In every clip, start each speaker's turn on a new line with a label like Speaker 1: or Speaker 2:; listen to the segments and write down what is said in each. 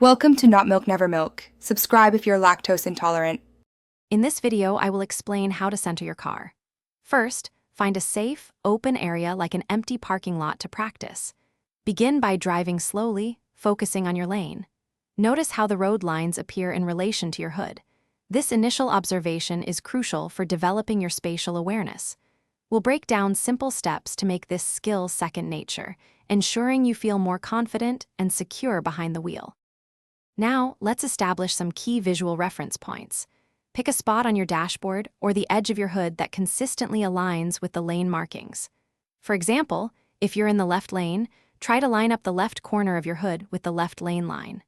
Speaker 1: Welcome to Not Milk Never Milk. Subscribe if you're lactose intolerant.
Speaker 2: In this video, I will explain how to center your car. First, find a safe, open area like an empty parking lot to practice. Begin by driving slowly, focusing on your lane. Notice how the road lines appear in relation to your hood. This initial observation is crucial for developing your spatial awareness. We'll break down simple steps to make this skill second nature, ensuring you feel more confident and secure behind the wheel. Now, let's establish some key visual reference points. Pick a spot on your dashboard or the edge of your hood that consistently aligns with the lane markings. For example, if you're in the left lane, try to line up the left corner of your hood with the left lane line.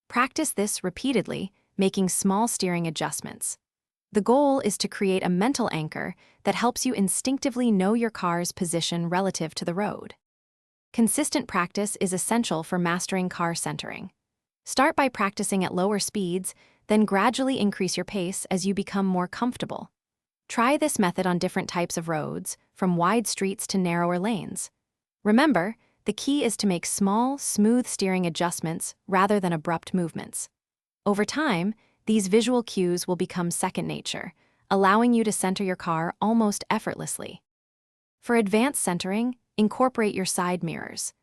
Speaker 2: Practice this repeatedly, making small steering adjustments. The goal is to create a mental anchor that helps you instinctively know your car's position relative to the road. Consistent practice is essential for mastering car centering. Start by practicing at lower speeds, then gradually increase your pace as you become more comfortable. Try this method on different types of roads, from wide streets to narrower lanes. Remember, the key is to make small, smooth steering adjustments rather than abrupt movements. Over time, these visual cues will become second nature, allowing you to center your car almost effortlessly. For advanced centering, incorporate your side mirrors.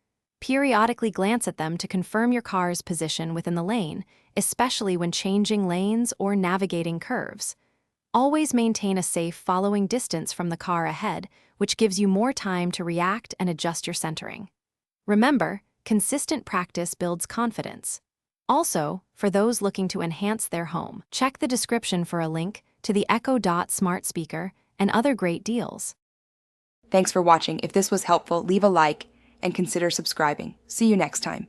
Speaker 2: Periodically glance at them to confirm your car's position within the lane, especially when changing lanes or navigating curves. Always maintain a safe following distance from the car ahead, which gives you more time to react and adjust your centering. Remember, consistent practice builds confidence. Also, for those looking to enhance their home, check the description for a link to the Echo Dot smart speaker and other great deals.
Speaker 1: Thanks for watching. If this was helpful, leave a like and consider subscribing. See you next time.